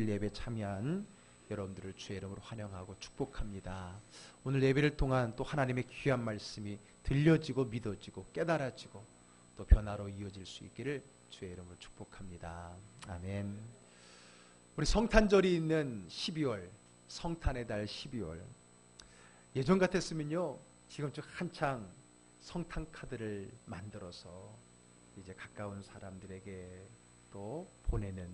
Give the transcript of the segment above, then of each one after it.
예배 참여한 여러분들을 주의 이름으로 환영하고 축복합니다. 오늘 예배를 통한 또 하나님의 귀한 말씀이 들려지고 믿어지고 깨달아지고 또 변화로 이어질 수 있기를 주의 이름으로 축복합니다. 아멘. 우리 성탄절이 있는 12월, 성탄의 달 12월. 예전 같았으면요, 지금쯤 한창 성탄 카드를 만들어서 이제 가까운 사람들에게 또 보내는,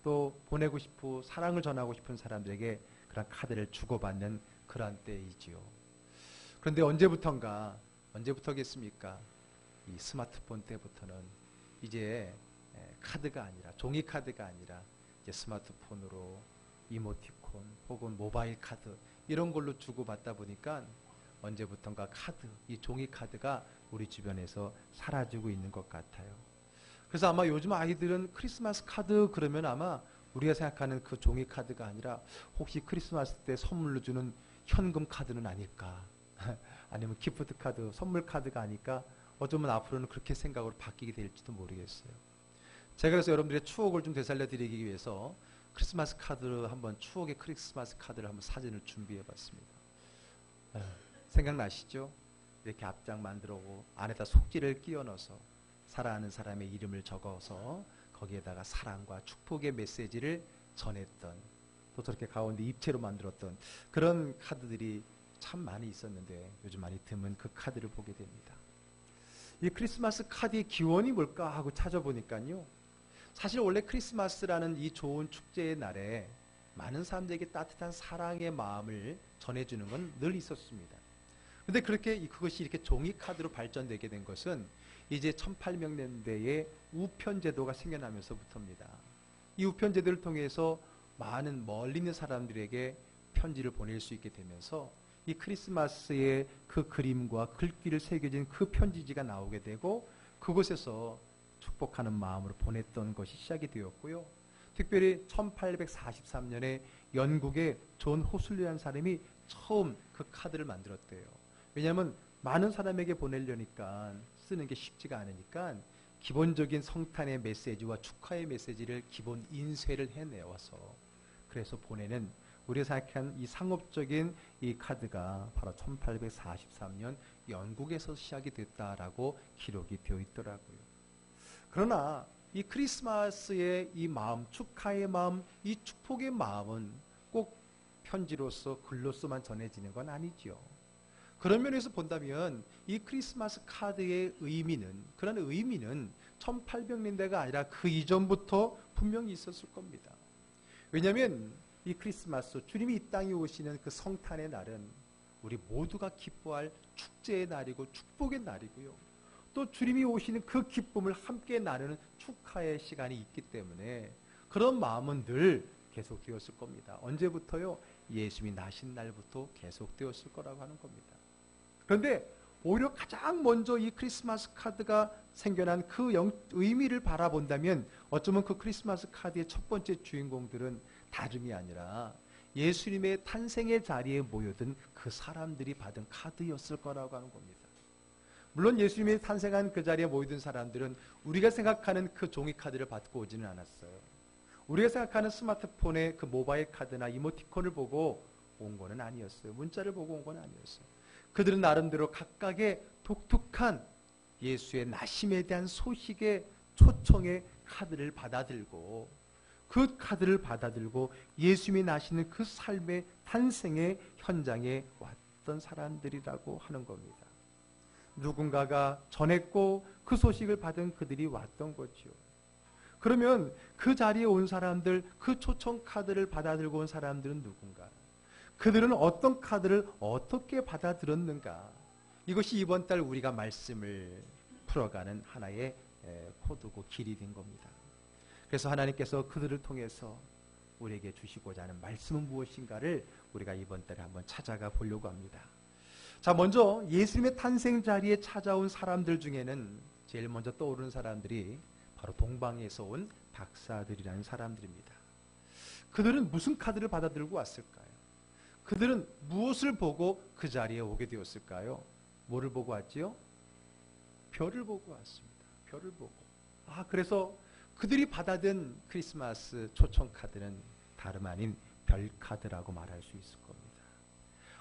또 보내고 싶고 사랑을 전하고 싶은 사람들에게 그런 카드를 주고받는 그런 때이지요. 그런데 언제부터겠습니까? 이 스마트폰 때부터는 이제 카드가 아니라, 종이 카드가 아니라 이제 스마트폰으로 이모티콘 혹은 모바일 카드 이런 걸로 주고받다 보니까 언제부턴가 카드, 이 종이 카드가 우리 주변에서 사라지고 있는 것 같아요. 그래서 아마 요즘 아이들은 크리스마스 카드 그러면 아마 우리가 생각하는 그 종이 카드가 아니라 혹시 크리스마스 때 선물로 주는 현금 카드는 아닐까? 아니면 기프트 카드, 선물 카드가 아닐까? 어쩌면 앞으로는 그렇게 생각으로 바뀌게 될지도 모르겠어요. 제가 그래서 여러분들의 추억을 좀 되살려 드리기 위해서 크리스마스 카드를 한번, 추억의 크리스마스 카드를 한번 사진을 준비해 봤습니다. 생각나시죠? 이렇게 앞장 만들고 안에다 속지를 끼워 넣어서 사랑하는 사람의 이름을 적어서 거기에다가 사랑과 축복의 메시지를 전했던, 또 저렇게 가운데 입체로 만들었던 그런 카드들이 참 많이 있었는데 요즘 많이 드문 그 카드를 보게 됩니다. 이 크리스마스 카드의 기원이 뭘까 하고 찾아보니까요, 사실 원래 크리스마스라는 이 좋은 축제의 날에 많은 사람들에게 따뜻한 사랑의 마음을 전해주는 건 늘 있었습니다. 근데 그것이 이렇게 종이 카드로 발전되게 된 것은 이제 1800년대에 우편 제도가 생겨나면서부터입니다. 이 우편 제도를 통해서 많은 멀리 있는 사람들에게 편지를 보낼 수 있게 되면서 이 크리스마스의 그 그림과 글귀를 새겨진 그 편지지가 나오게 되고 그곳에서 축복하는 마음으로 보냈던 것이 시작이 되었고요. 특별히 1843년에 영국의 존 호슬리라는 사람이 처음 그 카드를 만들었대요. 왜냐하면 많은 사람에게 보내려니까 쓰는 게 쉽지가 않으니까 기본적인 성탄의 메시지와 축하의 메시지를 기본 인쇄를 해내어서 그래서 보내는, 우리가 생각한 이 상업적인 이 카드가 바로 1843년 영국에서 시작이 됐다라고 기록이 되어 있더라고요. 그러나 이 크리스마스의 이 마음, 축하의 마음, 이 축복의 마음은 꼭 편지로서 글로서만 전해지는 건 아니죠. 그런 면에서 본다면 이 크리스마스 카드의 의미는, 그런 의미는 1800년대가 아니라 그 이전부터 분명히 있었을 겁니다. 왜냐하면 이 크리스마스, 주님이 이 땅에 오시는 그 성탄의 날은 우리 모두가 기뻐할 축제의 날이고 축복의 날이고요. 또 주님이 오시는 그 기쁨을 함께 나누는 축하의 시간이 있기 때문에 그런 마음은 늘 계속되었을 겁니다. 언제부터요? 예수님이 나신 날부터 계속되었을 거라고 하는 겁니다. 그런데 오히려 가장 먼저 이 크리스마스 카드가 생겨난 그 의미를 바라본다면 어쩌면 그 크리스마스 카드의 첫 번째 주인공들은 다름이 아니라 예수님의 탄생의 자리에 모여든 그 사람들이 받은 카드였을 거라고 하는 겁니다. 물론 예수님이 탄생한 그 자리에 모여든 사람들은 우리가 생각하는 그 종이 카드를 받고 오지는 않았어요. 우리가 생각하는 스마트폰의 그 모바일 카드나 이모티콘을 보고 온 거는 아니었어요. 문자를 보고 온 건 아니었어요. 그들은 나름대로 각각의 독특한 예수의 나심에 대한 소식의 초청의 카드를 받아들고 그 카드를 받아들고 예수님이 나시는 그 삶의 탄생의 현장에 왔던 사람들이라고 하는 겁니다. 누군가가 전했고 그 소식을 받은 그들이 왔던 거죠. 그러면 그 자리에 온 사람들, 그 초청 카드를 받아들고 온 사람들은 누군가? 그들은 어떤 카드를 어떻게 받아들였는가? 이것이 이번 달 우리가 말씀을 풀어가는 하나의 코드고 길이 된 겁니다. 그래서 하나님께서 그들을 통해서 우리에게 주시고자 하는 말씀은 무엇인가를 우리가 이번 달에 한번 찾아가 보려고 합니다. 자, 먼저 예수님의 탄생 자리에 찾아온 사람들 중에는 제일 먼저 떠오르는 사람들이 바로 동방에서 온 박사들이라는 사람들입니다. 그들은 무슨 카드를 받아들고 왔을까요? 그들은 무엇을 보고 그 자리에 오게 되었을까요? 뭐를 보고 왔지요? 별을 보고 왔습니다. 별을 보고. 그래서 그들이 받아든 크리스마스 초청 카드는 다름 아닌 별 카드라고 말할 수 있을 겁니다.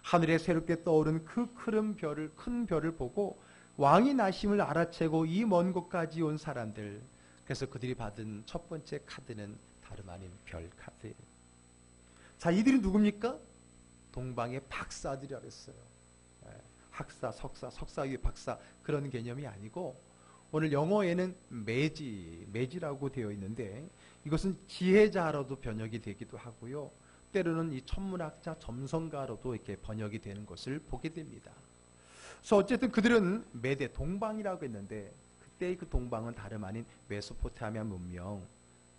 하늘에 새롭게 떠오른 그 큰 별을 보고 왕이 나심을 알아채고 이 먼 곳까지 온 사람들, 그래서 그들이 받은 첫 번째 카드는 다름 아닌 별 카드예요. 자, 이들이 누굽니까? 동방의 박사들이라고 했어요. 학사, 석사 위에 박사, 그런 개념이 아니고, 오늘 영어에는 매지라고 되어 있는데, 이것은 지혜자로도 번역이 되기도 하고요. 때로는 이 천문학자, 점성가로도 이렇게 번역이 되는 것을 보게 됩니다. 그래서 어쨌든 그들은 메대, 동방이라고 했는데, 그때의 그 동방은 다름 아닌 메소포타미아 문명,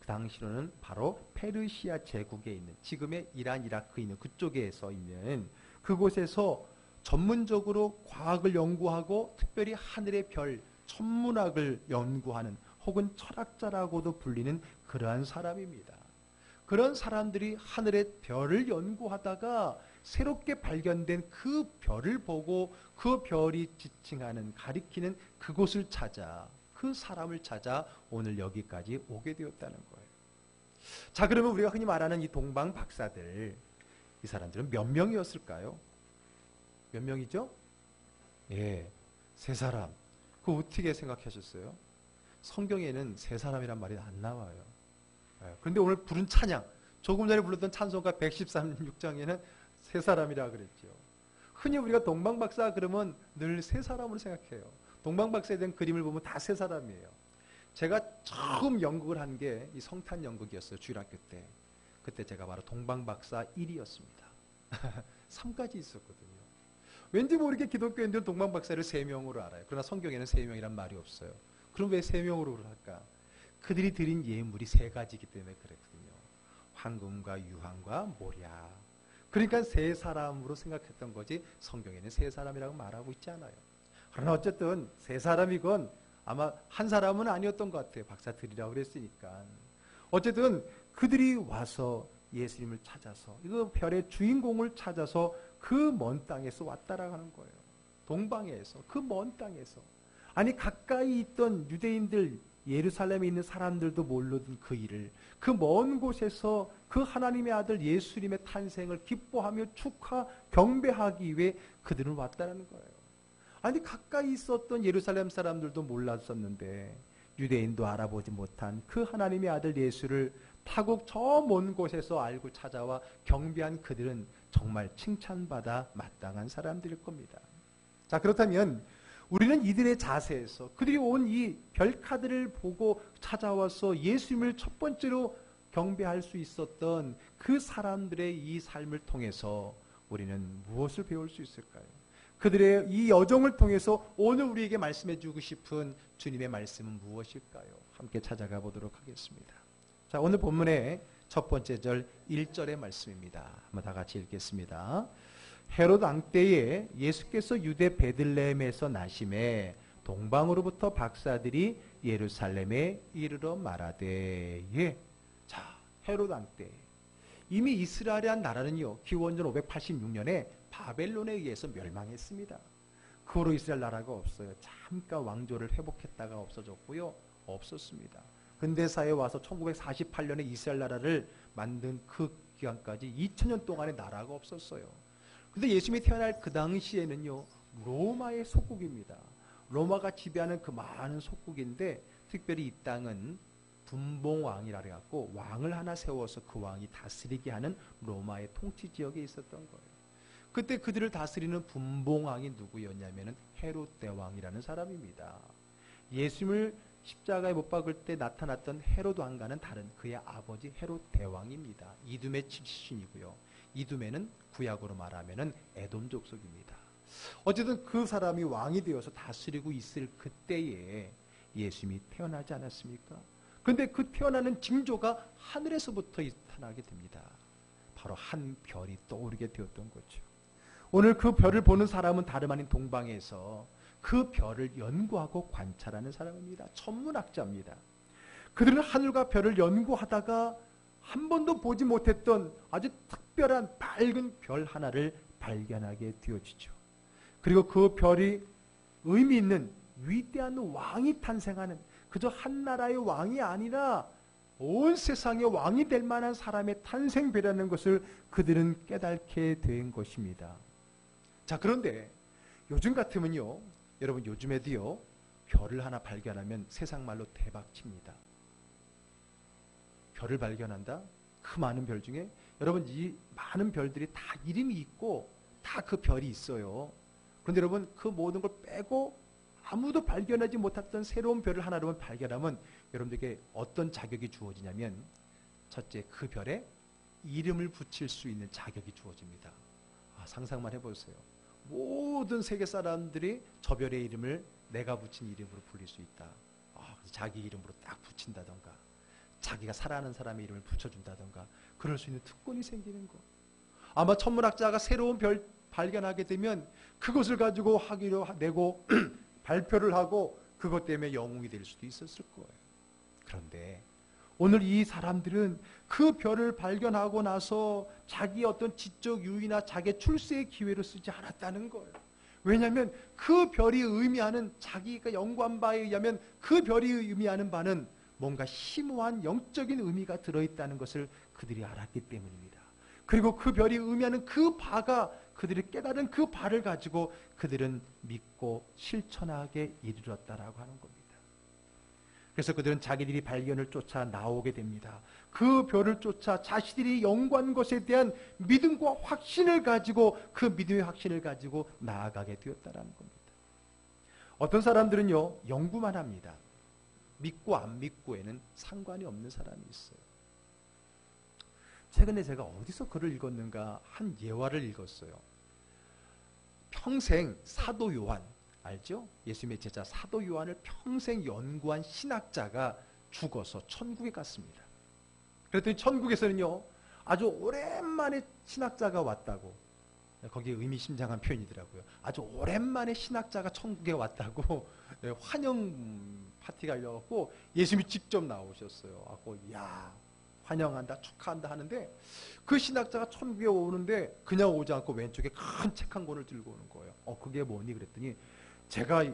그 당시로는 바로 페르시아 제국에 있는, 지금의 이란, 이라크 있는 그쪽에서 있는 그곳에서 전문적으로 과학을 연구하고 특별히 하늘의 별, 천문학을 연구하는 혹은 철학자라고도 불리는 그러한 사람입니다. 그런 사람들이 하늘의 별을 연구하다가 새롭게 발견된 그 별을 보고 그 별이 지칭하는, 가리키는 그곳을 찾아, 그 사람을 찾아 오늘 여기까지 오게 되었다는 거예요. 자, 그러면 우리가 흔히 말하는 이 동방 박사들, 이 사람들은 몇 명이었을까요? 몇 명이죠? 예, 세 사람. 그거 어떻게 생각하셨어요? 성경에는 세 사람이란 말이 안 나와요. 그런데 오늘 부른 찬양, 조금 전에 불렀던 찬송가 113.6장에는 세 사람이라 그랬죠. 흔히 우리가 동방박사 그러면 늘 세 사람으로 생각해요. 동방박사에 대한 그림을 보면 다 세 사람이에요. 제가 처음 연극을 한 게 이 성탄 연극이었어요. 주일학교 때. 그때 제가 바로 동방박사 1위였습니다. 3까지 있었거든요. 왠지 모르게 기독교인들은 동방박사를 3명으로 알아요. 그러나 성경에는 3명이란 말이 없어요. 그럼 왜 3명으로 할까? 그들이 드린 예물이 3가지이기 때문에 그랬거든요. 황금과 유황과 모략. 그러니까 세 사람으로 생각했던 거지 성경에는 세 사람이라고 말하고 있지 않아요. 그러나 어쨌든 세 사람이건 아마 한 사람은 아니었던 것 같아요. 박사들이라고 그랬으니까. 어쨌든 그들이 와서 예수님을 찾아서, 이거 별의 주인공을 찾아서 그 먼 땅에서 왔다라고 하는 거예요. 동방에서, 그 먼 땅에서. 아니, 가까이 있던 유대인들, 예루살렘에 있는 사람들도 모르던 그 일을 그 먼 곳에서 그 하나님의 아들 예수님의 탄생을 기뻐하며 축하, 경배하기 위해 그들은 왔다는 거예요. 아니, 가까이 있었던 예루살렘 사람들도 몰랐었는데 유대인도 알아보지 못한 그 하나님의 아들 예수를 타국 저 먼 곳에서 알고 찾아와 경배한 그들은 정말 칭찬받아 마땅한 사람들일 겁니다. 자, 그렇다면 우리는 이들의 자세에서 그들이 온 이 별카드를 보고 찾아와서 예수님을 첫 번째로 경배할 수 있었던 그 사람들의 이 삶을 통해서 우리는 무엇을 배울 수 있을까요? 그들의 이 여정을 통해서 오늘 우리에게 말씀해 주고 싶은 주님의 말씀은 무엇일까요? 함께 찾아가 보도록 하겠습니다. 자, 오늘 본문의 첫 번째 절 1절의 말씀입니다. 한번 다 같이 읽겠습니다. 헤롯 왕 때에 예수께서 유대 베들레헴에서 나심에 동방으로부터 박사들이 예루살렘에 이르러 말하되. 예. 자, 헤롯 왕 때 이미 이스라엘이라는 나라는요, 기원전 586년에 바벨론에 의해서 멸망했습니다. 그 후로 이스라엘 나라가 없어요. 잠깐 왕조를 회복했다가 없어졌고요. 없었습니다. 근대사에 와서 1948년에 이스라엘 나라를 만든 그 기간까지 2000년 동안의 나라가 없었어요. 근데 예수님이 태어날 그 당시에는요, 로마의 속국입니다. 로마가 지배하는 그 많은 속국인데, 특별히 이 땅은 분봉왕이라 해갖고 왕을 하나 세워서 그 왕이 다스리게 하는 로마의 통치 지역에 있었던 거예요. 그때 그들을 다스리는 분봉왕이 누구였냐면은 헤롯 대왕이라는 사람입니다. 예수님을 십자가에 못 박을 때 나타났던 헤롯 왕과는 다른 그의 아버지 헤롯 대왕입니다. 이두메 출신이고요. 이두메는 구약으로 말하면은 에돔 족속입니다. 어쨌든 그 사람이 왕이 되어서 다스리고 있을 그때에 예수님이 태어나지 않았습니까? 근데 그 태어나는 징조가 하늘에서부터 나타나게 됩니다. 바로 한 별이 떠오르게 되었던 거죠. 오늘 그 별을 보는 사람은 다름 아닌 동방에서 그 별을 연구하고 관찰하는 사람입니다. 천문학자입니다. 그들은 하늘과 별을 연구하다가 한 번도 보지 못했던 아주 특별한 밝은 별 하나를 발견하게 되어지죠. 그리고 그 별이 의미 있는 위대한 왕이 탄생하는 그저 한 나라의 왕이 아니라 온 세상의 왕이 될 만한 사람의 탄생배라는 것을 그들은 깨닫게 된 것입니다. 자, 그런데 요즘 같으면요, 여러분 요즘에도요, 별을 하나 발견하면 세상 말로 대박칩니다. 별을 발견한다? 그 많은 별 중에 여러분 이 많은 별들이 다 이름이 있고 다 그 별이 있어요. 그런데 여러분 그 모든 걸 빼고 아무도 발견하지 못했던 새로운 별을 하나로만 발견하면 여러분들에게 어떤 자격이 주어지냐면, 첫째, 그 별에 이름을 붙일 수 있는 자격이 주어집니다. 상상만 해보세요. 모든 세계 사람들이 저 별의 이름을 내가 붙인 이름으로 불릴 수 있다. 자기 이름으로 딱 붙인다던가, 자기가 사랑하는 사람의 이름을 붙여준다던가, 그럴 수 있는 특권이 생기는 거. 아마 천문학자가 새로운 별 발견하게 되면 그것을 가지고 학위를 내고 발표를 하고 그것 때문에 영웅이 될 수도 있었을 거예요. 그런데 오늘 이 사람들은 그 별을 발견하고 나서 자기 어떤 지적 유의나 자기 출세의 기회로 쓰지 않았다는 거예요. 왜냐하면 그 별이 의미하는, 자기가 연구한 바에 의하면 그 별이 의미하는 바는 뭔가 심오한 영적인 의미가 들어있다는 것을 그들이 알았기 때문입니다. 그리고 그 별이 의미하는 그 바가, 그들이 깨달은 그 바를 가지고 그들은 믿고 실천하게 이르렀다라고 하는 겁니다. 그래서 그들은 자기들이 발견을 쫓아 나오게 됩니다. 그 별을 쫓아 자신들이 연구한 것에 대한 믿음과 확신을 가지고, 그 믿음의 확신을 가지고 나아가게 되었다라는 겁니다. 어떤 사람들은요, 연구만 합니다. 믿고 안 믿고에는 상관이 없는 사람이 있어요. 최근에 제가 어디서 글을 읽었는가, 한 예화를 읽었어요. 평생 사도 요한, 알죠? 예수님의 제자 사도 요한을 평생 연구한 신학자가 죽어서 천국에 갔습니다. 그랬더니 천국에서는요, 아주 오랜만에 신학자가 왔다고, 거기에 의미심장한 표현이더라고요. 아주 오랜만에 신학자가 천국에 왔다고 환영 파티가 열려갖고 예수님이 직접 나오셨어요. 야, 환영한다, 축하한다 하는데, 그 신학자가 천국에 오는데 그냥 오지 않고 왼쪽에 큰 책 한 권을 들고 오는 거예요. 그게 뭐니? 그랬더니 제가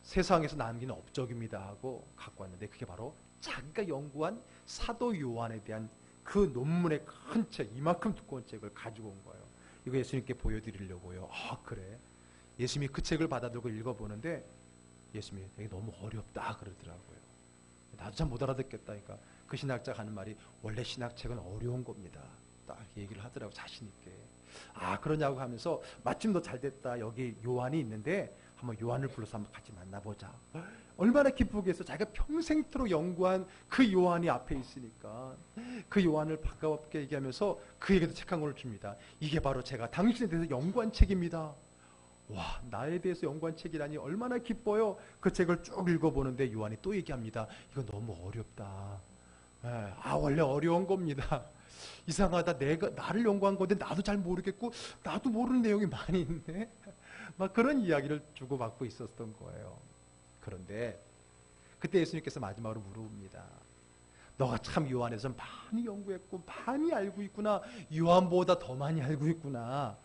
세상에서 남긴 업적입니다 하고 갖고 왔는데, 그게 바로 자기가 연구한 사도 요한에 대한 그 논문의 큰 책, 이만큼 두꺼운 책을 가지고 온 거예요. 이거 예수님께 보여드리려고요. 그래. 예수님이 그 책을 받아들고 읽어보는데 예수님이 되게 너무 어렵다 그러더라고요. 나도 잘 못 알아듣겠다. 그러니까 그 신학자가 하는 말이, 원래 신학책은 어려운 겁니다. 딱 얘기를 하더라고, 자신 있게. 그러냐고 하면서, 마침 너 잘됐다. 여기 요한이 있는데 한번 요한을 불러서 한번 같이 만나보자. 얼마나 기쁘게 해서 자기가 평생토록 연구한 그 요한이 앞에 있으니까 그 요한을 반갑게 얘기하면서 그에게도 책 한 권을 줍니다. 이게 바로 제가 당신에 대해서 연구한 책입니다. 와, 나에 대해서 연구한 책이라니 얼마나 기뻐요. 그 책을 쭉 읽어보는데 요한이 또 얘기합니다. 이거 너무 어렵다. 원래 어려운 겁니다. 이상하다. 나를 연구한 건데 나도 잘 모르겠고 나도 모르는 내용이 많이 있네. 막 그런 이야기를 주고받고 있었던 거예요. 그런데 그때 예수님께서 마지막으로 물어봅니다. 너가 참 요한에서 많이 연구했고 많이 알고 있구나. 요한보다 더 많이 알고 있구나.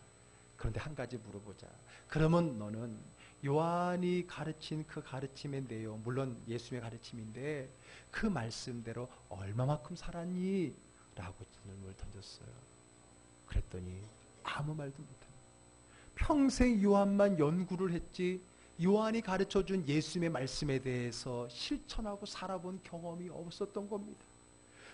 그런데 한 가지 물어보자. 그러면 너는 요한이 가르친 그 가르침의 내용, 물론 예수님의 가르침인데 그 말씀대로 얼마만큼 살았니? 라고 질문을 던졌어요. 그랬더니 아무 말도 못합니다. 평생 요한만 연구를 했지 요한이 가르쳐준 예수님의 말씀에 대해서 실천하고 살아본 경험이 없었던 겁니다.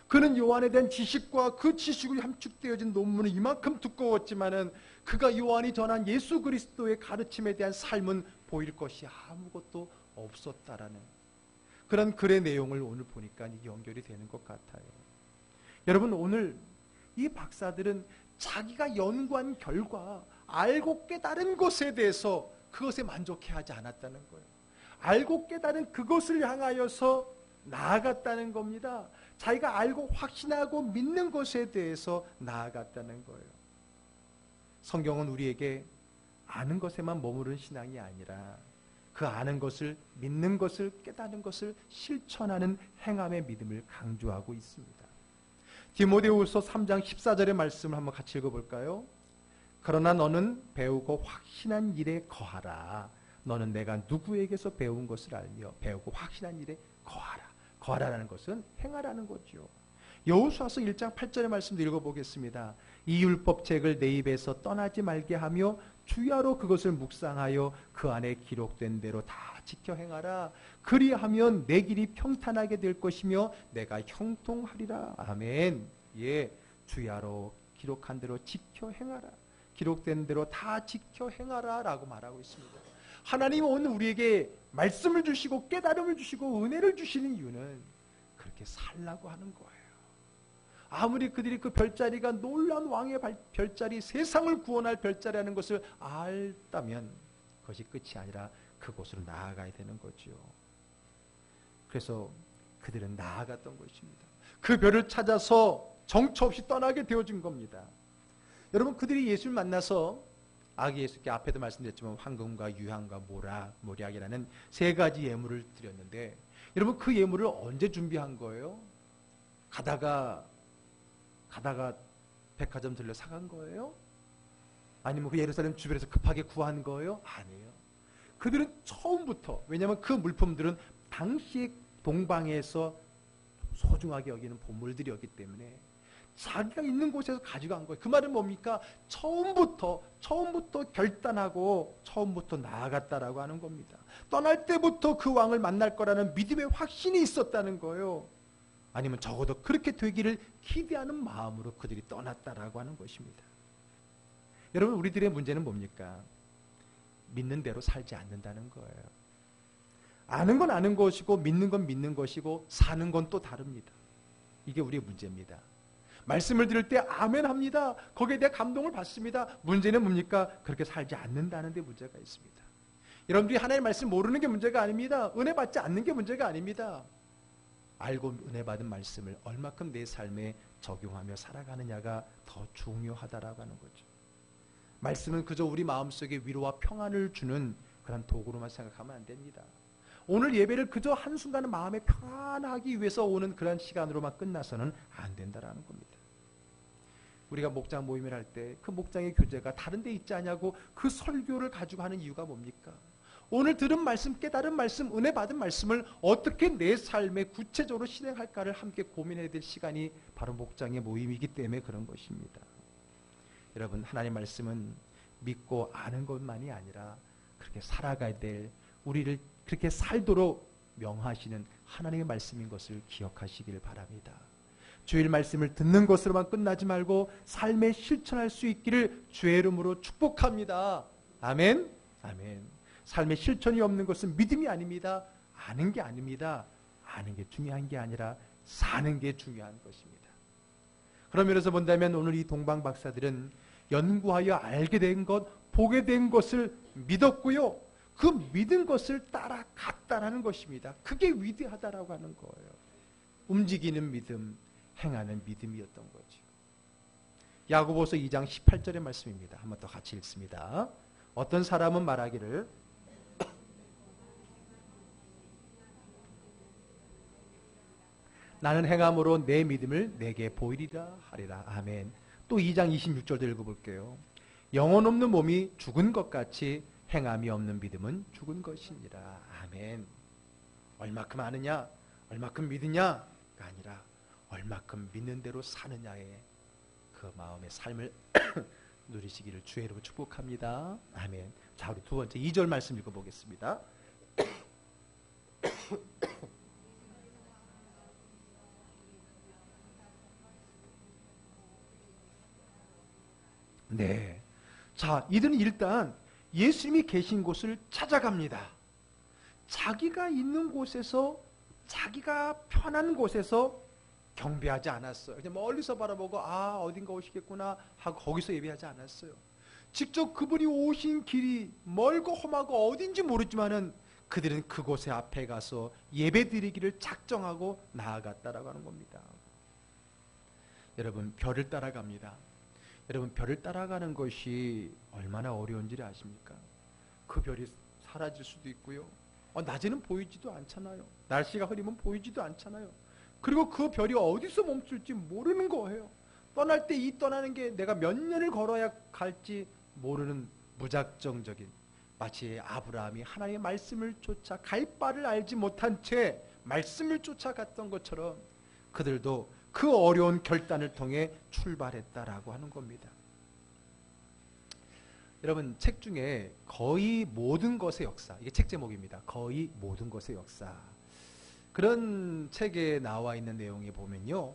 그는 요한에 대한 지식과 그 지식이 함축되어진 논문은 이만큼 두꺼웠지만은 그가 요한이 전한 예수 그리스도의 가르침에 대한 삶은 보일 것이 아무것도 없었다라는 그런 글의 내용을 오늘 보니까 연결이 되는 것 같아요. 여러분, 오늘 이 박사들은 자기가 연구한 결과 알고 깨달은 것에 대해서 그것에 만족해하지 않았다는 거예요. 알고 깨달은 그것을 향하여서 나아갔다는 겁니다. 자기가 알고 확신하고 믿는 것에 대해서 나아갔다는 거예요. 성경은 우리에게 아는 것에만 머무른 신앙이 아니라 그 아는 것을, 믿는 것을, 깨닫는 것을 실천하는 행함의 믿음을 강조하고 있습니다. 디모데후서 3장 14절의 말씀을 한번 같이 읽어볼까요? 그러나 너는 배우고 확신한 일에 거하라. 너는 내가 누구에게서 배운 것을 알며 배우고 확신한 일에 거하라. 거하라는 것은 행하라는 거죠. 여호수아서 1장 8절의 말씀도 읽어보겠습니다. 이 율법책을 내 입에서 떠나지 말게 하며 주야로 그것을 묵상하여 그 안에 기록된 대로 다 지켜 행하라. 그리하면 내 길이 평탄하게 될 것이며 내가 형통하리라. 아멘. 예, 주야로 기록한 대로 지켜 행하라. 기록된 대로 다 지켜 행하라 라고 말하고 있습니다. 하나님은 오늘 우리에게 말씀을 주시고 깨달음을 주시고 은혜를 주시는 이유는 그렇게 살라고 하는 거예요. 아무리 그들이 그 별자리가 놀라운 왕의 별자리, 세상을 구원할 별자리라는 것을 알다면 그것이 끝이 아니라 그곳으로 나아가야 되는 거죠. 그래서 그들은 나아갔던 것입니다. 그 별을 찾아서 정처 없이 떠나게 되어진 겁니다. 여러분, 그들이 예수를 만나서 아기 예수께 앞에도 말씀드렸지만 황금과 유향과 모략이라는 세 가지 예물을 드렸는데, 여러분 그 예물을 언제 준비한 거예요? 가다가 백화점 들려 사간 거예요? 아니면 그 예루살렘 주변에서 급하게 구한 거예요? 아니에요. 그들은 처음부터, 왜냐하면 그 물품들은 당시 동방에서 소중하게 여기는 보물들이었기 때문에 자기가 있는 곳에서 가져간 거예요. 그 말은 뭡니까? 처음부터 결단하고 처음부터 나아갔다라고 하는 겁니다. 떠날 때부터 그 왕을 만날 거라는 믿음의 확신이 있었다는 거예요. 아니면 적어도 그렇게 되기를 기대하는 마음으로 그들이 떠났다라고 하는 것입니다. 여러분, 우리들의 문제는 뭡니까? 믿는 대로 살지 않는다는 거예요. 아는 건 아는 것이고 믿는 건 믿는 것이고 사는 건 또 다릅니다. 이게 우리의 문제입니다. 말씀을 들을 때 아멘 합니다. 거기에 대해 감동을 받습니다. 문제는 뭡니까? 그렇게 살지 않는다는 데 문제가 있습니다. 여러분들이 하나님의 말씀 모르는 게 문제가 아닙니다. 은혜 받지 않는 게 문제가 아닙니다. 알고 은혜 받은 말씀을 얼마큼 내 삶에 적용하며 살아가느냐가 더 중요하다라고 하는 거죠. 말씀은 그저 우리 마음속에 위로와 평안을 주는 그런 도구로만 생각하면 안 됩니다. 오늘 예배를 그저 한순간 마음에 평안하기 위해서 오는 그런 시간으로만 끝나서는 안 된다라는 겁니다. 우리가 목장 모임을 할 때 그 목장의 교재가 다른 데 있지 않냐고 그 설교를 가지고 하는 이유가 뭡니까? 오늘 들은 말씀, 깨달은 말씀, 은혜 받은 말씀을 어떻게 내 삶에 구체적으로 실행할까를 함께 고민해야 될 시간이 바로 목장의 모임이기 때문에 그런 것입니다. 여러분, 하나님의 말씀은 믿고 아는 것만이 아니라 그렇게 살아가야 될, 우리를 그렇게 살도록 명하시는 하나님의 말씀인 것을 기억하시길 바랍니다. 주일 말씀을 듣는 것으로만 끝나지 말고 삶에 실천할 수 있기를 주의 이름으로 축복합니다. 아멘. 아멘. 삶에 실천이 없는 것은 믿음이 아닙니다. 아는 게 아닙니다. 아는 게 중요한 게 아니라 사는 게 중요한 것입니다. 그런 면에서 본다면 오늘 이 동방 박사들은 연구하여 알게 된 것, 보게 된 것을 믿었고요. 그 믿은 것을 따라갔다라는 것입니다. 그게 위대하다라고 하는 거예요. 움직이는 믿음, 행하는 믿음이었던 거죠. 야고보서 2장 18절의 말씀입니다. 한번 더 같이 읽습니다. 어떤 사람은 말하기를 나는 행함으로 내 믿음을 내게 보이리라 하리라. 아멘. 또 2장 26절도 읽어볼게요. 영혼 없는 몸이 죽은 것 같이 행함이 없는 믿음은 죽은 것이니라. 아멘. 얼마큼 아느냐, 얼마큼 믿으냐가 아니라 얼마큼 믿는 대로 사느냐의 그 마음의 삶을 누리시기를 주의 이름으로 축복합니다. 아멘. 자, 우리 두 번째 2절 말씀 읽어보겠습니다. 네. 자, 이들은 일단 예수님이 계신 곳을 찾아갑니다. 자기가 있는 곳에서, 자기가 편한 곳에서 경배하지 않았어요. 그냥 멀리서 바라보고 어딘가 오시겠구나 하고 거기서 예배하지 않았어요. 직접 그분이 오신 길이 멀고 험하고 어딘지 모르지만은 그들은 그곳에 앞에 가서 예배드리기를 작정하고 나아갔다라고 하는 겁니다. 여러분, 별을 따라갑니다. 여러분, 별을 따라가는 것이 얼마나 어려운지 아십니까? 그 별이 사라질 수도 있고요. 낮에는 보이지도 않잖아요. 날씨가 흐리면 보이지도 않잖아요. 그리고 그 별이 어디서 멈출지 모르는 거예요. 떠날 때 이 떠나는 게 내가 몇 년을 걸어야 갈지 모르는 무작정적인, 마치 아브라함이 하나님의 말씀을 쫓아 갈 바를 알지 못한 채 말씀을 쫓아갔던 것처럼 그들도 그 어려운 결단을 통해 출발했다라고 하는 겁니다. 여러분, 책 중에 거의 모든 것의 역사, 이게 책 제목입니다. 거의 모든 것의 역사. 그런 책에 나와 있는 내용에 보면요,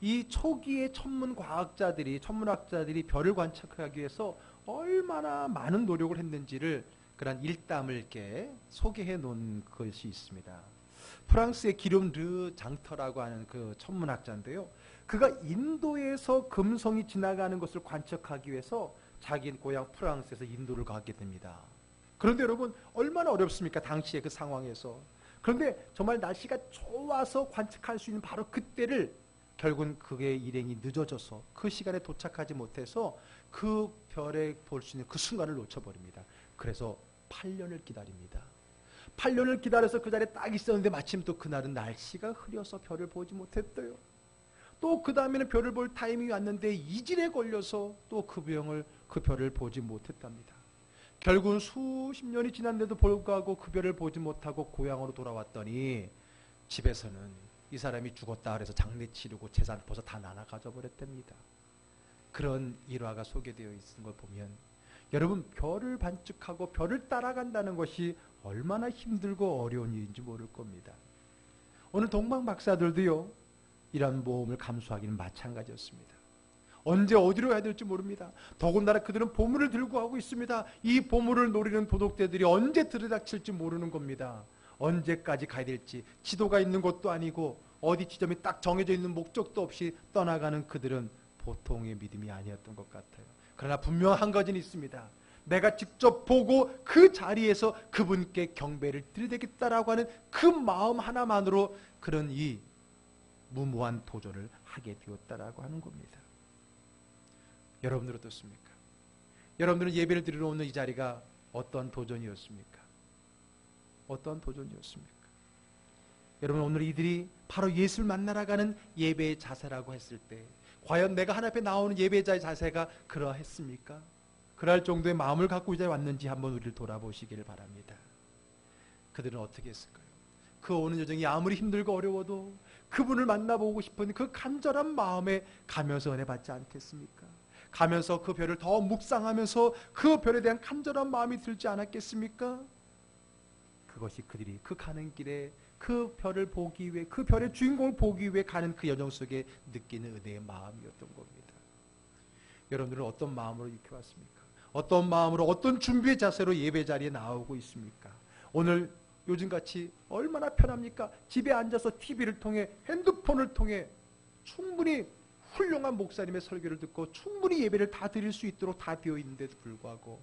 이 초기의 천문학자들이 별을 관측하기 위해서 얼마나 많은 노력을 했는지를 그런 일담을 이렇게 소개해 놓은 것이 있습니다. 프랑스의 기럐 르 장터라고 하는 그 천문학자인데요, 그가 인도에서 금성이 지나가는 것을 관측하기 위해서 자기 고향 프랑스에서 인도를 가게 됩니다. 그런데 여러분, 얼마나 어렵습니까? 당시의 그 상황에서. 그런데 정말 날씨가 좋아서 관측할 수 있는 바로 그때를 결국은 그의 일행이 늦어져서 그 시간에 도착하지 못해서 그 별에 볼 수 있는 그 순간을 놓쳐버립니다. 그래서 8년을 기다립니다. 8년을 기다려서 그 자리에 딱 있었는데 마침 또 그날은 날씨가 흐려서 별을 보지 못했대요. 또 그 다음에는 별을 볼 타이밍이 왔는데 이질에 걸려서 또 그 별을 보지 못했답니다. 결국은 수십 년이 지났는데도 불구하고 그 별을 보지 못하고 고향으로 돌아왔더니 집에서는 이 사람이 죽었다 그래서 장례 치르고 재산 벌써 다 나눠 가져버렸답니다. 그런 일화가 소개되어 있는 걸 보면 여러분, 별을 관측하고 별을 따라간다는 것이 얼마나 힘들고 어려운 일인지 모를 겁니다. 오늘 동방 박사들도요, 이런 모험을 감수하기는 마찬가지였습니다. 언제 어디로 가야 될지 모릅니다. 더군다나 그들은 보물을 들고 하고 있습니다. 이 보물을 노리는 도둑들이 언제 들이닥칠지 모르는 겁니다. 언제까지 가야 될지 지도가 있는 것도 아니고 어디 지점이 딱 정해져 있는 목적도 없이 떠나가는 그들은 보통의 믿음이 아니었던 것 같아요. 그러나 분명한 한 가지는 있습니다. 내가 직접 보고 그 자리에서 그분께 경배를 드리겠다라고 하는 그 마음 하나만으로 그런 이 무모한 도전을 하게 되었다라고 하는 겁니다. 여러분들은 어떻습니까? 여러분들은 예배를 드리러 오는 이 자리가 어떤 도전이었습니까? 어떤 도전이었습니까? 여러분, 오늘 이들이 바로 예수를 만나러 가는 예배의 자세라고 했을 때 과연 내가 하나님 앞에 나오는 예배자의 자세가 그러했습니까? 그럴 정도의 마음을 갖고 이 자리에 왔는지 한번 우리를 돌아보시기를 바랍니다. 그들은 어떻게 했을까요? 그 오는 여정이 아무리 힘들고 어려워도 그분을 만나보고 싶은 그 간절한 마음에 가면서 은혜 받지 않겠습니까? 가면서 그 별을 더 묵상하면서 그 별에 대한 간절한 마음이 들지 않았겠습니까? 그것이 그들이 그 가는 길에 그 별을 보기 위해, 그 별의 주인공을 보기 위해 가는 그 여정 속에 느끼는 은혜의 마음이었던 겁니다. 여러분들은 어떤 마음으로 이렇게 왔습니까? 어떤 마음으로, 어떤 준비의 자세로 예배 자리에 나오고 있습니까? 오늘 요즘같이 얼마나 편합니까? 집에 앉아서 TV를 통해, 핸드폰을 통해 충분히 훌륭한 목사님의 설교를 듣고 충분히 예배를 다 드릴 수 있도록 다 되어 있는데도 불구하고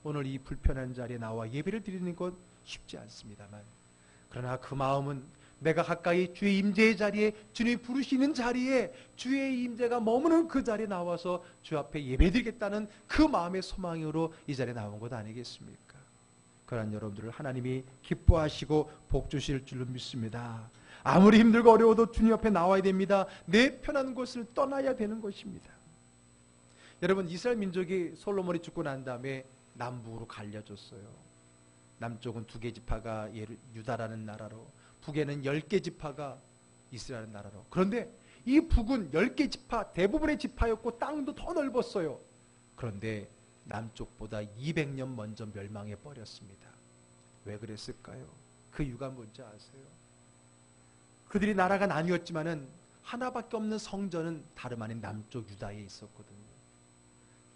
오늘 이 불편한 자리에 나와 예배를 드리는 건 쉽지 않습니다만, 그러나 그 마음은 내가 가까이 주의 임재의 자리에, 주님이 부르시는 자리에, 주의 임재가 머무는 그 자리에 나와서 주 앞에 예배드리겠다는 그 마음의 소망으로 이 자리에 나온 것 아니겠습니까? 그러한 여러분들을 하나님이 기뻐하시고 복 주실 줄로 믿습니다. 아무리 힘들고 어려워도 주님 앞에 나와야 됩니다. 내 편한 곳을 떠나야 되는 것입니다. 여러분, 이스라엘 민족이 솔로몬이 죽고 난 다음에 남북으로 갈려졌어요. 남쪽은 2개 지파가 유다라는 나라로, 북에는 10개 지파가 이스라엘 나라로. 그런데 이 북은 10개 지파, 대부분의 지파였고 땅도 더 넓었어요. 그런데 남쪽보다 200년 먼저 멸망해 버렸습니다. 왜 그랬을까요? 그 이유가 뭔지 아세요? 그들이 나라가 나뉘었지만은 하나밖에 없는 성전은 다름 아닌 남쪽 유다에 있었거든요.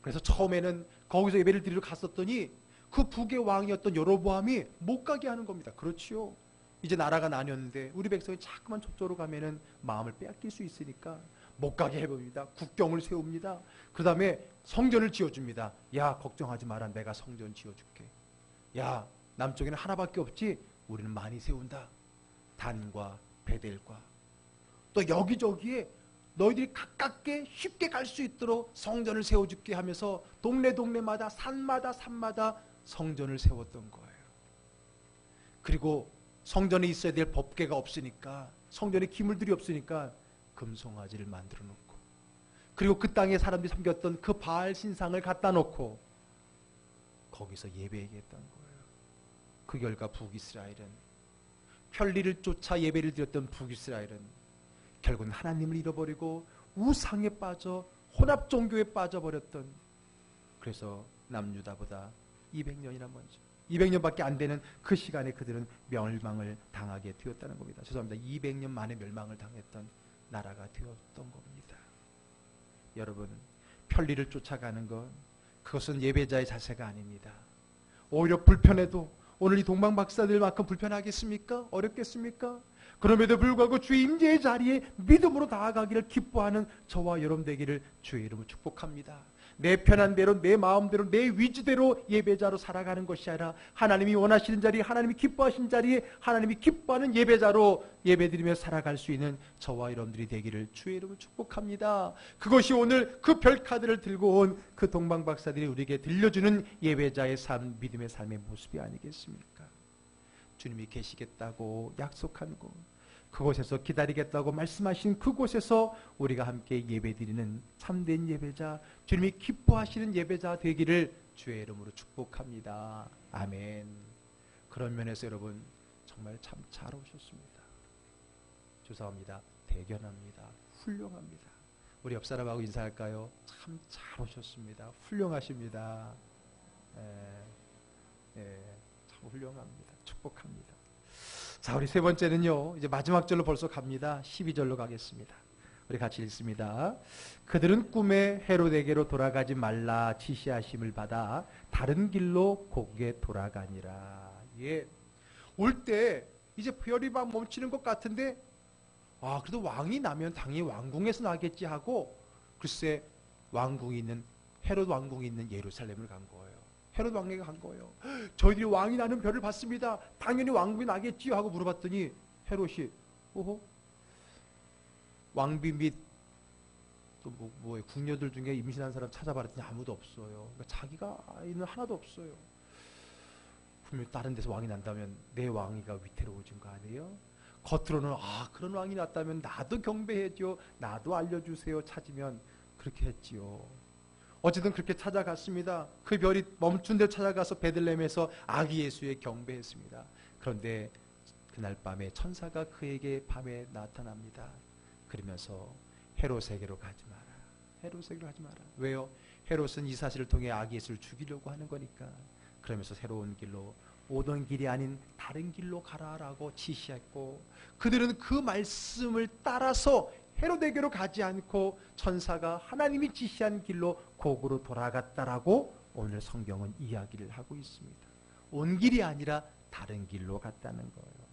그래서 처음에는 거기서 예배를 드리러 갔었더니 그 북의 왕이었던 여로보암이 못 가게 하는 겁니다. 그렇지요. 이제 나라가 나뉘었는데 우리 백성이 자꾸만 저쪽으로 가면은 마음을 빼앗길 수 있으니까 못 가게 해봅니다. 국경을 세웁니다. 그 다음에 성전을 지어줍니다. 야, 걱정하지 마라. 내가 성전 지어줄게. 야, 남쪽에는 하나밖에 없지? 우리는 많이 세운다. 단과 베델과 또 여기저기에 너희들이 가깝게 쉽게 갈 수 있도록 성전을 세워줄게 하면서 동네마다 산마다 성전을 세웠던 거예요. 그리고 성전에 있어야 될 법궤가 없으니까, 성전에 기물들이 없으니까 금송아지를 만들어 놓고, 그리고 그 땅에 사람들이 섬겼던 그 바알 신상을 갖다 놓고 거기서 예배하게 했던 거예요. 그 결과 북이스라엘은 편리를 쫓아 예배를 드렸던 북이스라엘은 결국은 하나님을 잃어버리고 우상에 빠져 혼합 종교에 빠져버렸던, 그래서 남유다보다 200년이나 먼저 200년밖에 안 되는 그 시간에 그들은 멸망을 당하게 되었다는 겁니다. 죄송합니다. 200년 만에 멸망을 당했던 나라가 되었던 겁니다. 여러분, 편리를 쫓아가는 것, 그것은 예배자의 자세가 아닙니다. 오히려 불편해도 오늘 이 동방박사들만큼 불편하겠습니까? 어렵겠습니까? 그럼에도 불구하고 주의 임재의 자리에 믿음으로 나아가기를 기뻐하는 저와 여러분 되기를 주의 이름으로 축복합니다. 내 편한 대로, 내 마음대로, 내 위주대로 예배자로 살아가는 것이 아니라 하나님이 원하시는 자리, 하나님이 기뻐하시는 자리에 하나님이 기뻐하는 예배자로 예배드리며 살아갈 수 있는 저와 여러분들이 되기를 주의 이름으로 축복합니다. 그것이 오늘 그 별카드를 들고 온 그 동방박사들이 우리에게 들려주는 예배자의 삶, 믿음의 삶의 모습이 아니겠습니까? 주님이 계시겠다고 약속한 곳, 그곳에서 기다리겠다고 말씀하신 그곳에서 우리가 함께 예배드리는 참된 예배자, 주님이 기뻐하시는 예배자 되기를 주의 이름으로 축복합니다. 아멘. 그런 면에서 여러분 정말 참 잘 오셨습니다. 죄송합니다. 대견합니다. 훌륭합니다. 우리 옆 사람하고 인사할까요? 참 잘 오셨습니다. 훌륭하십니다. 참 훌륭합니다. 축복합니다. 자, 우리 세 번째는요, 이제 마지막 절로 벌써 갑니다. 12절로 가겠습니다. 우리 같이 읽습니다. 그들은 꿈에 헤롯에게로 돌아가지 말라 지시하심을 받아 다른 길로 곧게 돌아가니라. 예. 올 때 이제 별이 막 멈추는 것 같은데, 그래도 왕이 나면 당연히 왕궁에서 나겠지 하고, 글쎄 왕궁이 있는, 헤롯 왕궁이 있는 예루살렘을 간 거예요. 헤롯 왕에게 간 거예요. 저희들이 왕이 나는 별을 봤습니다. 당연히 왕궁이 나겠지요 하고 물어봤더니 헤롯이 왕비 및 또 뭐 궁녀들 중에 임신한 사람 찾아봤더니 아무도 없어요. 그러니까 자기가 아이는 하나도 없어요. 분명히 다른 데서 왕이 난다면 내 왕위가 위태로워진 거 아니에요? 겉으로는 그런 왕이 났다면 나도 경배해줘, 나도 알려주세요, 찾으면 그렇게 했지요. 어쨌든 그렇게 찾아갔습니다. 그 별이 멈춘 데 찾아가서 베들레헴에서 아기 예수에 경배했습니다. 그런데 그날 밤에 천사가 그에게 밤에 나타납니다. 그러면서 헤롯에게로 가지 마라. 헤롯에게로 가지 마라. 왜요? 헤롯은 이 사실을 통해 아기 예수를 죽이려고 하는 거니까. 그러면서 새로운 길로, 오던 길이 아닌 다른 길로 가라라고 지시했고, 그들은 그 말씀을 따라서 헤롯에게로 가지 않고 천사가 하나님이 지시한 길로 곡으로 돌아갔다라고 오늘 성경은 이야기를 하고 있습니다. 온 길이 아니라 다른 길로 갔다는 거예요.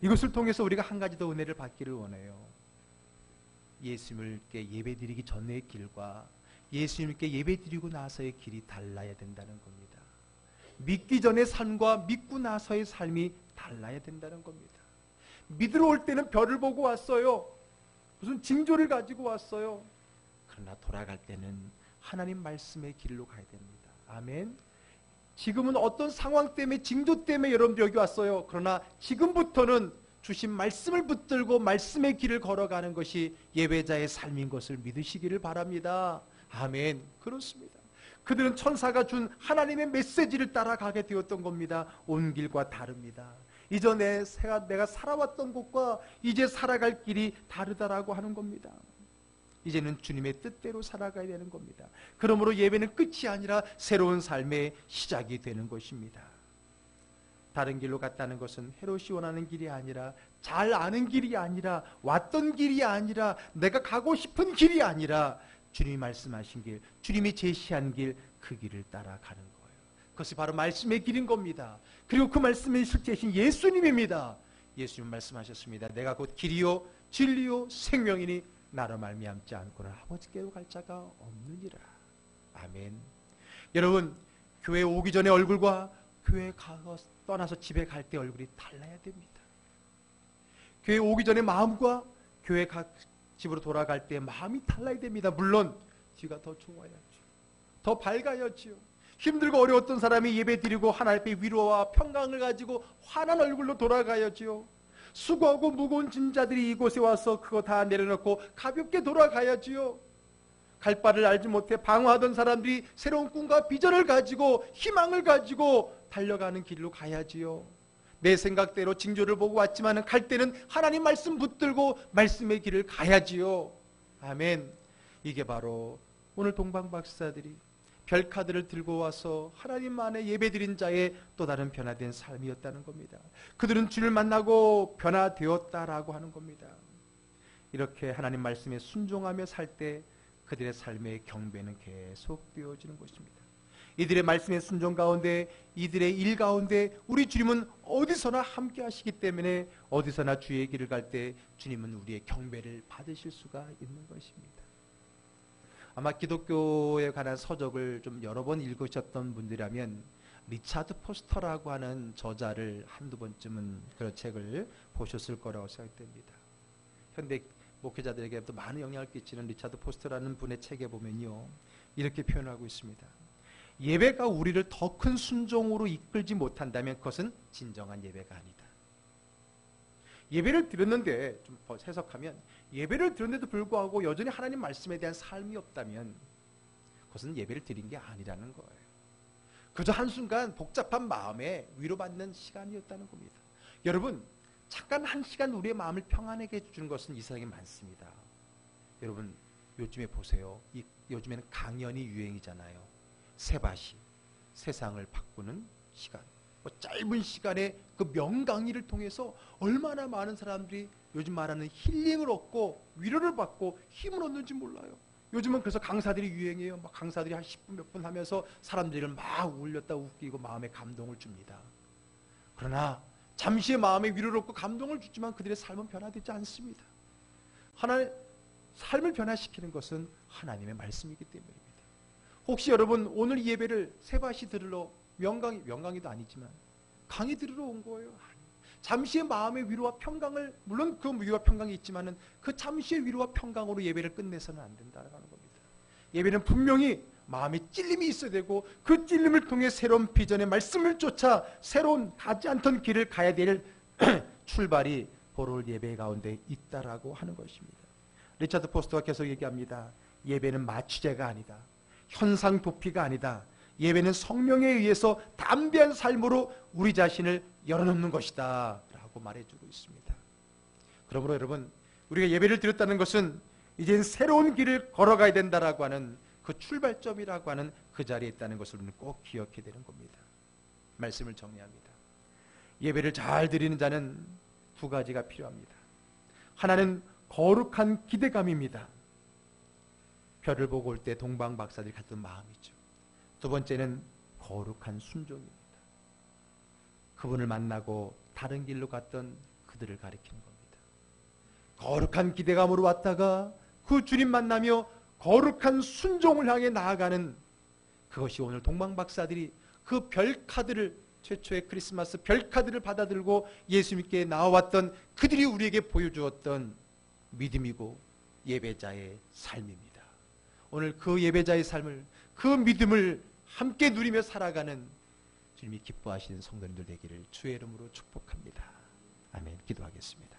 이것을 통해서 우리가 한 가지 더 은혜를 받기를 원해요. 예수님께 예배드리기 전의 길과 예수님께 예배드리고 나서의 길이 달라야 된다는 겁니다. 믿기 전의 삶과 믿고 나서의 삶이 달라야 된다는 겁니다. 믿으러 올 때는 별을 보고 왔어요. 무슨 징조를 가지고 왔어요. 그러나 돌아갈 때는 하나님 말씀의 길로 가야 됩니다. 아멘. 지금은 어떤 상황 때문에, 징조 때문에 여러분들 여기 왔어요. 그러나 지금부터는 주신 말씀을 붙들고 말씀의 길을 걸어가는 것이 예배자의 삶인 것을 믿으시기를 바랍니다. 아멘. 그렇습니다. 그들은 천사가 준 하나님의 메시지를 따라가게 되었던 겁니다. 온 길과 다릅니다. 이전에 내가 살아왔던 곳과 이제 살아갈 길이 다르다라고 하는 겁니다. 이제는 주님의 뜻대로 살아가야 되는 겁니다. 그러므로 예배는 끝이 아니라 새로운 삶의 시작이 되는 것입니다. 다른 길로 갔다는 것은 헤롯이 원하는 길이 아니라, 잘 아는 길이 아니라, 왔던 길이 아니라, 내가 가고 싶은 길이 아니라 주님이 말씀하신 길, 주님이 제시한 길, 그 길을 따라가는 거예요. 그것이 바로 말씀의 길인 겁니다. 그리고 그 말씀의 실제이신 예수님입니다. 예수님 말씀하셨습니다. 내가 곧 길이요 진리요 생명이니 나로 말미암지 않고는 아버지께로 갈 자가 없느니라. 아멘. 여러분, 교회 오기 전에 얼굴과 교회 떠나서 집에 갈 때 얼굴이 달라야 됩니다. 교회 오기 전에 마음과 교회 집으로 돌아갈 때 마음이 달라야 됩니다. 물론 뒤가 더 좋아야죠. 더 밝아야지요. 힘들고 어려웠던 사람이 예배드리고 하나님 앞에 위로와 평강을 가지고 환한 얼굴로 돌아가야지요. 수고하고 무거운 짐 자들이 이곳에 와서 그거 다 내려놓고 가볍게 돌아가야지요. 갈 바를 알지 못해 방황하던 사람들이 새로운 꿈과 비전을 가지고 희망을 가지고 달려가는 길로 가야지요. 내 생각대로 징조를 보고 왔지만 갈 때는 하나님 말씀 붙들고 말씀의 길을 가야지요. 아멘. 이게 바로 오늘 동방박사들이 별카드를 들고 와서 하나님 안에 예배드린 자의 또 다른 변화된 삶이었다는 겁니다. 그들은 주를 만나고 변화되었다라고 하는 겁니다. 이렇게 하나님 말씀에 순종하며 살 때 그들의 삶의 경배는 계속 되어지는 것입니다. 이들의 말씀의 순종 가운데, 이들의 일 가운데 우리 주님은 어디서나 함께 하시기 때문에 어디서나 주의 길을 갈 때 주님은 우리의 경배를 받으실 수가 있는 것입니다. 아마 기독교에 관한 서적을 좀 여러 번 읽으셨던 분들이라면 리차드 포스터라고 하는 저자를 한두 번쯤은 그런 책을 보셨을 거라고 생각됩니다. 현대 목회자들에게도 많은 영향을 끼치는 리차드 포스터라는 분의 책에 보면요, 이렇게 표현하고 있습니다. 예배가 우리를 더 큰 순종으로 이끌지 못한다면 그것은 진정한 예배가 아니다. 예배를 드렸는데, 좀 해석하면 예배를 드렸는데도 불구하고 여전히 하나님 말씀에 대한 삶이 없다면 그것은 예배를 드린 게 아니라는 거예요. 그저 한순간 복잡한 마음에 위로받는 시간이었다는 겁니다. 여러분, 잠깐 한 시간 우리의 마음을 평안하게 해주는 것은 이 세상에 많습니다. 여러분, 요즘에 보세요. 요즘에는 강연이 유행이잖아요. 세바시, 세상을 바꾸는 시간. 짧은 시간에 그 명강의를 통해서 얼마나 많은 사람들이 요즘 말하는 힐링을 얻고 위로를 받고 힘을 얻는지 몰라요. 요즘은 그래서 강사들이 유행이에요. 막 강사들이 한 10분 몇 분 하면서 사람들을 막 울렸다 웃기고 마음에 감동을 줍니다. 그러나 잠시의 마음에 위로를 얻고 감동을 주지만 그들의 삶은 변화되지 않습니다. 삶을 변화시키는 것은 하나님의 말씀이기 때문입니다. 혹시 여러분 오늘 이 예배를 세바시 들으러 명강의도 아니지만 강의 들으러 온 거예요? 잠시의 마음의 위로와 평강을, 물론 그 위로와 평강이 있지만은 그 잠시의 위로와 평강으로 예배를 끝내서는 안 된다는 겁니다. 예배는 분명히 마음에 찔림이 있어야 되고 그 찔림을 통해 새로운 비전의 말씀을 쫓아 새로운 가지 않던 길을 가야 될 출발이 바로 예배 가운데 있다라고 하는 것입니다. 리차드 포스터가 계속 얘기합니다. 예배는 마취제가 아니다. 현상 도피가 아니다. 예배는 성령에 의해서 담대한 삶으로 우리 자신을 열어놓는 것이다 라고 말해주고 있습니다. 그러므로 여러분, 우리가 예배를 드렸다는 것은 이젠 새로운 길을 걸어가야 된다라고 하는 그 출발점이라고 하는 그 자리에 있다는 것을 우리는 꼭 기억해야 되는 겁니다. 말씀을 정리합니다. 예배를 잘 드리는 자는 두 가지가 필요합니다. 하나는 거룩한 기대감입니다. 별을 보고 올 때 동방박사들이 갔던 마음이죠. 두 번째는 거룩한 순종입니다. 그분을 만나고 다른 길로 갔던 그들을 가리키는 겁니다. 거룩한 기대감으로 왔다가 그 주님 만나며 거룩한 순종을 향해 나아가는, 그것이 오늘 동방박사들이 그 별카드를, 최초의 크리스마스 별카드를 받아들고 예수님께 나와왔던 그들이 우리에게 보여주었던 믿음이고 예배자의 삶입니다. 오늘 그 예배자의 삶을, 그 믿음을 함께 누리며 살아가는 주님이 기뻐하시는 성도님들 되기를 주의 이름으로 축복합니다. 아멘. 기도하겠습니다.